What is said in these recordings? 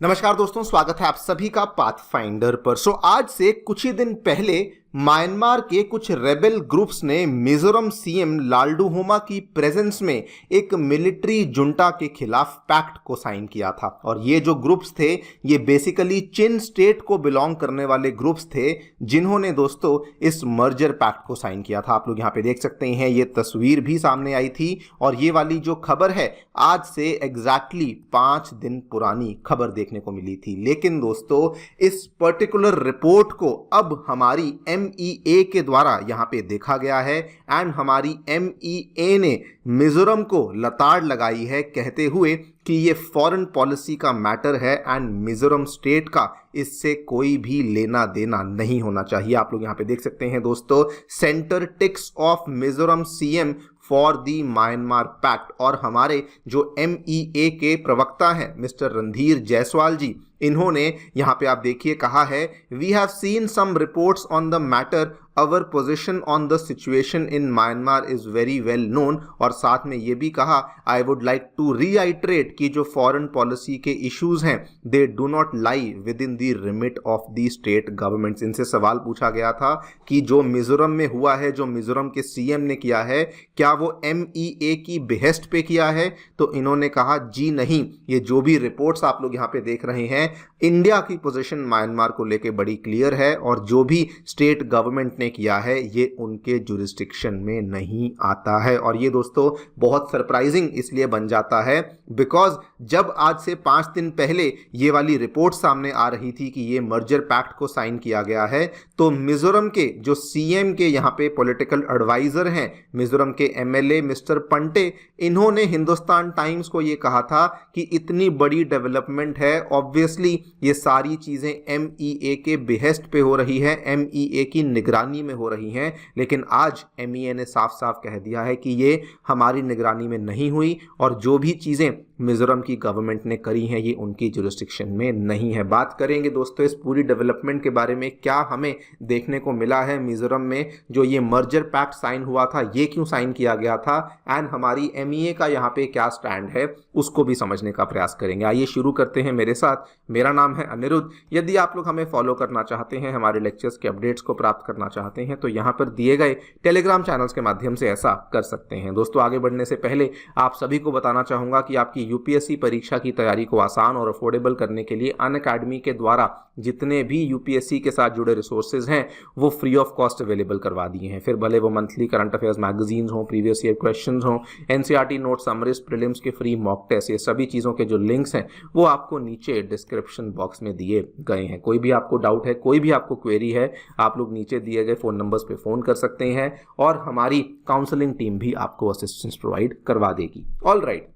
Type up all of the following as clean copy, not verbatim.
नमस्कार दोस्तों, स्वागत है आप सभी का पाथफाइंडर पर। आज से कुछ ही दिन पहले म्यांमार के कुछ रेबेल ग्रुप्स ने मिजोरम सीएम लालडूहोमा की प्रेजेंस में एक मिलिट्री जुंटा के खिलाफ पैक्ट को साइन किया था। और ये जो ग्रुप्स थे ये बेसिकली चिन स्टेट को बिलोंग करने वाले ग्रुप्स थे जिन्होंने दोस्तों इस मर्जर पैक्ट को साइन किया था। आप लोग यहाँ पे देख सकते हैं, ये तस्वीर भी सामने आई थी और ये वाली जो खबर है आज से एग्जैक्टली 5 दिन पुरानी खबर देखने को मिली थी। लेकिन दोस्तों इस पर्टिकुलर रिपोर्ट को अब हमारी MEA के द्वारा यहां पे देखा गया है एंड हमारी MEA ने मिजोरम को लताड़ लगाई है कहते हुए कि ये फॉरेन पॉलिसी का मैटर है एंड मिजोरम स्टेट का इससे कोई भी लेना देना नहीं होना चाहिए। आप लोग यहाँ पे देख सकते हैं दोस्तों, centre ticks off Mizoram CM for the Myanmar pact. और हमारे जो MEA के प्रवक्ता हैं मिस्टर रणधीर जायसवाल जी, इन्होंने यहाँ पे आप देखिए कहा है, we have seen some reports on the matter, our position on the situation in Myanmar is very well known. और साथ में ये भी कहा, I would like to reiterate कि जो फॉरेन पॉलिसी के इश्यूज हैं they do not lie within the remit of the state governments. इनसे सवाल पूछा गया था कि जो मिजोरम में हुआ है, जो मिजोरम के सीएम ने किया है, क्या वो MEA की बेहेस्ट पे किया है? तो इन्होंने कहा जी नहीं, ये जो भी रिपोर्ट्स आप लोग यहाँ पे देख रहे हैं, इंडिया की पोजीशन म्यांमार को लेके बड़ी क्लियर है और जो भी स्टेट गवर्नमेंट ने किया है ये उनके जुरिस्डिक्शन में नहीं आता है। और ये दोस्तों बहुत सरप्राइजिंग इसलिए बन जाता है बिकॉज जब आज से 5 दिन पहले ये वाली रिपोर्ट सामने आ रही थी कि ये मर्जर पैक्ट को साइन किया गया है, तो मिजोरम के जो सीएम के यहाँ पे पॉलिटिकल एडवाइजर हैं, मिजोरम के MLA मिस्टर पंटे, इन्होंने हिंदुस्तान टाइम्स को ये कहा था कि इतनी बड़ी डेवलपमेंट है, ऑब्वियसली ये सारी चीजें MEA के बेहेस्ट पे हो रही है, MEA की निगरानी में हो रही हैं। लेकिन आज MEA ने साफ साफ कह दिया है कि ये हमारी निगरानी में नहीं हुई और जो भी चीजें मिजोरम की गवर्नमेंट ने करी हैं ये उनकी जुरिस्डिक्शन में नहीं है। बात करेंगे दोस्तों इस पूरी डेवलपमेंट के बारे में, क्या हमें देखने को मिला है मिजोरम में जो ये मर्जर पैक्ट साइन हुआ था, ये क्यों साइन किया गया था, एंड हमारी MEA का यहाँ पे क्या स्टैंड है, उसको भी समझने का प्रयास करेंगे। आइए शुरू करते हैं मेरे साथ। मेरा नाम है अनिरुद्ध। यदि आप लोग हमें फॉलो करना चाहते हैं, हमारे लेक्चर्स के अपडेट्स को प्राप्त करना चाहते हैं, तो यहाँ पर दिए गए टेलीग्राम चैनल्स के माध्यम से ऐसा कर सकते हैं। दोस्तों आगे बढ़ने से पहले आप सभी को बताना चाहूंगा कि आपकी UPSC परीक्षा की तैयारी को आसान और अफोर्डेबल करने के लिए अनअकैडमी के द्वारा जितने भी UPSC के साथ जुड़े रिसोर्सेज हैं वो फ्री ऑफ कॉस्ट अवेलेबल करवा दिए हैं। फिर भले वो मंथली करंट अफेयर्स मैगजीन्स हों, प्रीवियस ईयर क्वेश्चंस हों, NCERT नोट, समरीज, प्रीलिम्स के फ्री मॉक टेस्ट, ये सभी चीज़ों के जो लिंक्स हैं वो आपको नीचे डिस्क्रिप्शन बॉक्स में दिए गए हैं। कोई भी आपको डाउट है, कोई भी आपको क्वेरी है, आप लोग नीचे दिए गए फ़ोन नंबर्स पे फ़ोन कर सकते हैं और हमारी काउंसलिंग टीम भी आपको असिस्टेंस प्रोवाइड करवा देगी। ऑल राइट,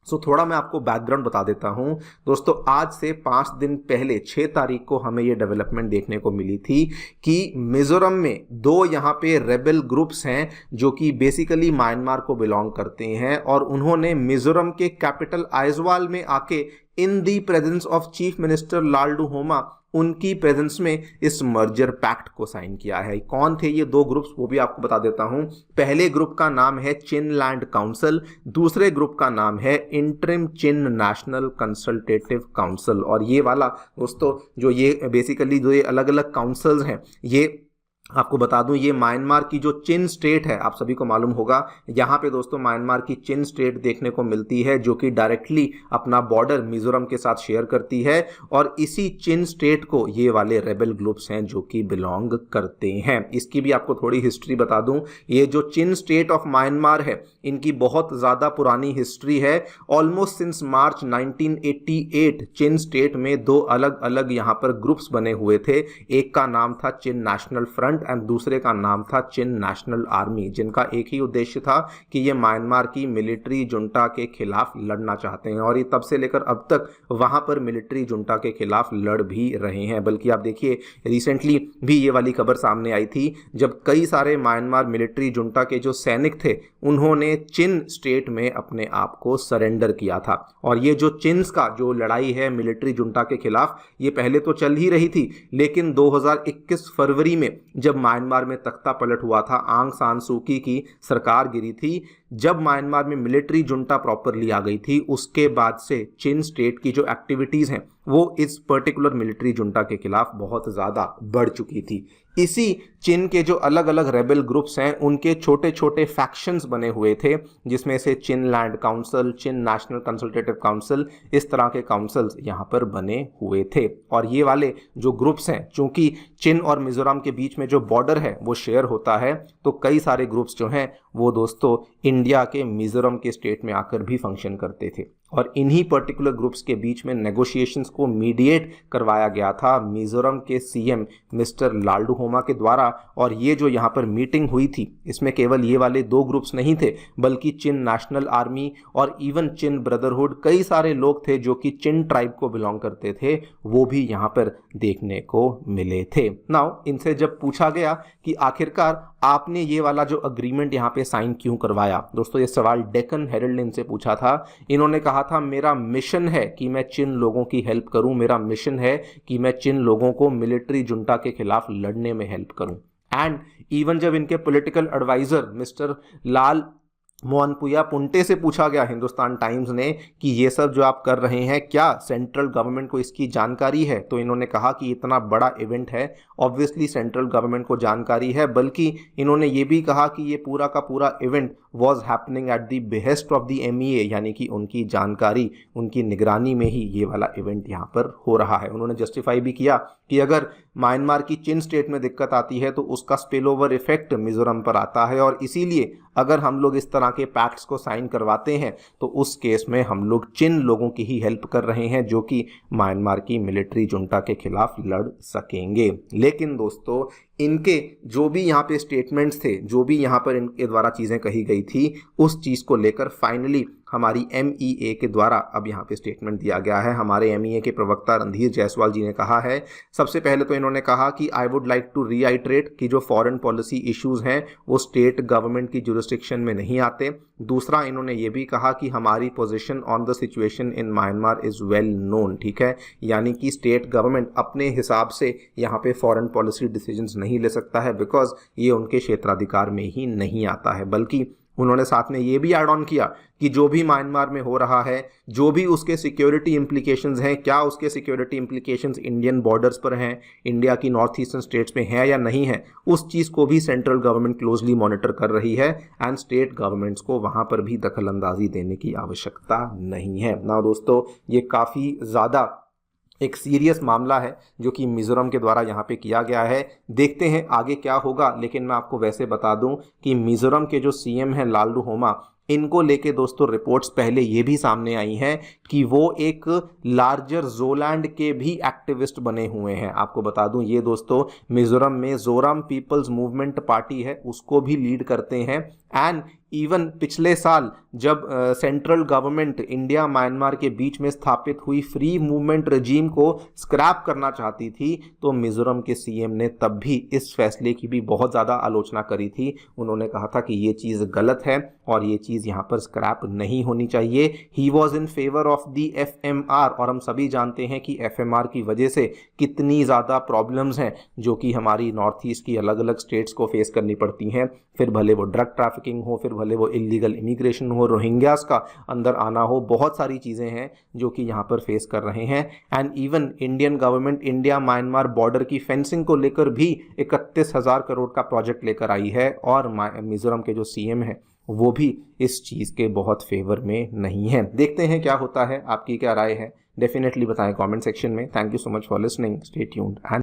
थोड़ा मैं आपको बैकग्राउंड बता देता हूं दोस्तों। आज से 5 दिन पहले 6 तारीख को हमें ये डेवलपमेंट देखने को मिली थी कि मिजोरम में 2 यहाँ पे रेबेल ग्रुप्स हैं जो कि बेसिकली म्यांमार को बिलोंग करते हैं और उन्होंने मिजोरम के कैपिटल आइजवाल में आके in the presence of chief minister Lalduhoma, उनकी प्रेजेंस में इस मर्जर पैक्ट को साइन किया है। कौन थे ये 2 ग्रुप्स वो भी आपको बता देता हूं। पहले ग्रुप का नाम है चिन लैंड काउंसिल, दूसरे ग्रुप का नाम है इंटरिम चिन नेशनल कंसल्टेटिव काउंसिल। और ये वाला दोस्तों जो ये बेसिकली जो ये अलग अलग काउंसिल्स हैं, ये आपको बता दूं ये म्यांमार की जो चिन स्टेट है, आप सभी को मालूम होगा, यहाँ पे दोस्तों म्यांमार की चिन स्टेट देखने को मिलती है जो कि डायरेक्टली अपना बॉर्डर मिजोरम के साथ शेयर करती है और इसी चिन स्टेट को ये वाले रेबेल ग्रुप्स हैं जो कि बिलोंग करते हैं। इसकी भी आपको थोड़ी हिस्ट्री बता दूं, ये जो चिन स्टेट ऑफ म्यांमार है इनकी बहुत ज़्यादा पुरानी हिस्ट्री है। ऑलमोस्ट सिंस मार्च 1988 चिन स्टेट में 2 अलग अलग यहाँ पर ग्रुप्स बने हुए थे। एक का नाम था चिन नेशनल फ्रंट एंड दूसरे का नाम था चिन नेशनल आर्मी, जिनका एक ही उद्देश्य था कि ये म्यांमार की मिलिट्री जुंटा के खिलाफ लड़ना चाहते हैं और ये तब से लेकर अब तक वहां पर मिलिट्री जुंटा के खिलाफ लड़ भी रहे हैं। बल्कि आप देखिए रिसेंटली भी ये वाली खबर सामने आई थी जब कई सारे म्यांमार मिलिट्री जुंटा के जो सैनिक थे उन्होंने चिन स्टेट में अपने आप को सरेंडर किया था। और ये जो चिन्स का जो लड़ाई है मिलिट्री जुंटा के खिलाफ, ये पहले तो चल ही रही थी, लेकिन 2021 फरवरी में जब म्यांमार में तख्ता पलट हुआ था, आंग सान सू की सरकार गिरी थी, जब म्यांमार में मिलिट्री जुंटा प्रॉपरली आ गई थी, उसके बाद से चिन स्टेट की जो एक्टिविटीज़ हैं वो इस पर्टिकुलर मिलिट्री जुंटा के खिलाफ बहुत ज़्यादा बढ़ चुकी थी। इसी चिन के जो अलग अलग रेबल ग्रुप्स हैं उनके छोटे छोटे फैक्शंस बने हुए थे, जिसमें से चिन लैंड काउंसिल, चिन नेशनल कंसल्टेटिव काउंसिल, इस तरह के काउंसिल्स यहाँ पर बने हुए थे। और ये वाले जो ग्रुप्स हैं, चूंकि चिन और मिजोरम के बीच में जो बॉर्डर है वो शेयर होता है, तो कई सारे ग्रुप्स जो हैं वो दोस्तों इंडिया के मिजोरम के स्टेट में आकर भी फंक्शन करते थे। और इन्हीं पर्टिकुलर ग्रुप्स के बीच में नेगोशिएशंस को मीडिएट करवाया गया था मिजोरम के सीएम मिस्टर लालडूहोमा के द्वारा। और ये जो यहाँ पर मीटिंग हुई थी, इसमें केवल ये वाले दो ग्रुप्स नहीं थे, बल्कि चिन नेशनल आर्मी और इवन चिन ब्रदरहुड, कई सारे लोग थे जो कि चिन ट्राइब को बिलोंग करते थे, वो भी यहाँ पर देखने को मिले थे। नाउ इनसे जब पूछा गया कि आखिरकार आपने ये वाला जो अग्रीमेंट यहाँ पे साइन क्यों करवाया, दोस्तों ये सवाल डेक्कन हेरल्ड ने इनसे पूछा था। इन्होंने कहा था मेरा मिशन है कि मैं चिन लोगों की हेल्प करूं, मेरा मिशन है कि मैं चिन लोगों को मिलिट्री जुंटा के खिलाफ लड़ने में हेल्प करूं। एंड इवन जब इनके पॉलिटिकल एडवाइजर मिस्टर लाल मोहनपुया पुंटे से पूछा गया हिंदुस्तान टाइम्स ने कि ये सब जो आप कर रहे हैं क्या सेंट्रल गवर्नमेंट को इसकी जानकारी है, तो इन्होंने कहा कि इतना बड़ा इवेंट है, ऑब्वियसली सेंट्रल गवर्नमेंट को जानकारी है, बल्कि इन्होंने ये भी कहा कि ये पूरा का पूरा event was happening at the behest of the MEA, यानी कि उनकी जानकारी, उनकी निगरानी में ही ये वाला इवेंट यहाँ पर हो रहा है। उन्होंने जस्टिफाई भी किया कि अगर म्यांमार की चिन स्टेट में दिक्कत आती है तो उसका स्पिल ओवर इफेक्ट मिजोरम पर आता है, और इसीलिए अगर हम लोग इस तरह के पैक्ट्स को साइन करवाते हैं तो उस केस में हम लोग चिन लोगों की ही हेल्प कर रहे हैं जो कि म्यांमार की मिलिट्री जुंटा के खिलाफ लड़ सकेंगे। लेकिन दोस्तों इनके जो भी यहाँ पे स्टेटमेंट्स थे, जो भी यहाँ पर इनके द्वारा चीज़ें कही गई थी, उस चीज़ को लेकर फाइनली हमारी MEA के द्वारा अब यहाँ पे स्टेटमेंट दिया गया है। हमारे MEA के प्रवक्ता रणधीर जायसवाल जी ने कहा है, सबसे पहले तो इन्होंने कहा कि आई वुड लाइक टू रीआइट्रेट कि जो फॉरेन पॉलिसी इश्यूज़ हैं वो स्टेट गवर्नमेंट की जुरिस्डिक्शन में नहीं आते। दूसरा, इन्होंने ये भी कहा कि हमारी position on the situation in Myanmar is well known, ठीक है, यानी कि स्टेट गवर्नमेंट अपने हिसाब से यहाँ पे फॉरेन पॉलिसी डिसीजंस नहीं ले सकता है, बिकॉज ये उनके क्षेत्राधिकार में ही नहीं आता है। बल्कि उन्होंने साथ में ये भी ऐड ऑन किया कि जो भी म्यांमार में हो रहा है, जो भी उसके सिक्योरिटी इम्प्लीकेशंस हैं, क्या उसके सिक्योरिटी इम्प्लीकेशंस इंडियन बॉर्डर्स पर हैं, इंडिया की नॉर्थ ईस्टर्न स्टेट्स में है या नहीं है, उस चीज़ को भी सेंट्रल गवर्नमेंट क्लोजली मॉनिटर कर रही है, एंड स्टेट गवर्नमेंट्स को वहाँ पर भी दखल अंदाजी देने की आवश्यकता नहीं है ना। दोस्तों ये काफ़ी ज़्यादा एक सीरियस मामला है जो कि मिजोरम के द्वारा यहाँ पे किया गया है। देखते हैं आगे क्या होगा, लेकिन मैं आपको वैसे बता दूं कि मिजोरम के जो CM हैं लालडूहोमा, इनको लेके दोस्तों रिपोर्ट्स पहले ये भी सामने आई हैं कि वो एक लार्जर जोलैंड के भी एक्टिविस्ट बने हुए हैं। आपको बता दूं ये दोस्तों मिजोरम में जोरम पीपल्स मूवमेंट पार्टी है, उसको भी लीड करते हैं। एंड इवन पिछले साल जब सेंट्रल गवर्नमेंट इंडिया म्यांमार के बीच में स्थापित हुई फ्री मूवमेंट रजीम को स्क्रैप करना चाहती थी, तो मिजोरम के CM ने तब भी इस फैसले की भी बहुत ज़्यादा आलोचना करी थी। उन्होंने कहा था कि ये चीज़ गलत है और ये चीज़ यहाँ पर स्क्रैप नहीं होनी चाहिए। He was in favour of the FMR, और हम सभी जानते हैं कि FMR की वजह से कितनी ज़्यादा प्रॉब्लम्स हैं जो कि हमारी नॉर्थ ईस्ट की अलग अलग स्टेट्स को फेस करनी पड़ती हैं, फिर भले वो ड्रग ट्रैफिकिंग हो, फिर भले वो इलीगल इमिग्रेशन हो, रोहिंग्यास का अंदर आना हो, बहुत सारी चीज़ें हैं जो कि यहाँ पर फेस कर रहे हैं। And even Indian government India Myanmar border की फेंसिंग को लेकर भी 31,000 करोड़ का प्रोजेक्ट लेकर आई है, और मिजोरम के जो CM हैं वो भी इस चीज़ के बहुत फेवर में नहीं है। देखते हैं क्या होता है, आपकी क्या राय है, डेफिनेटली बताएं कमेंट सेक्शन में। Thank you so much for listening, stay tuned and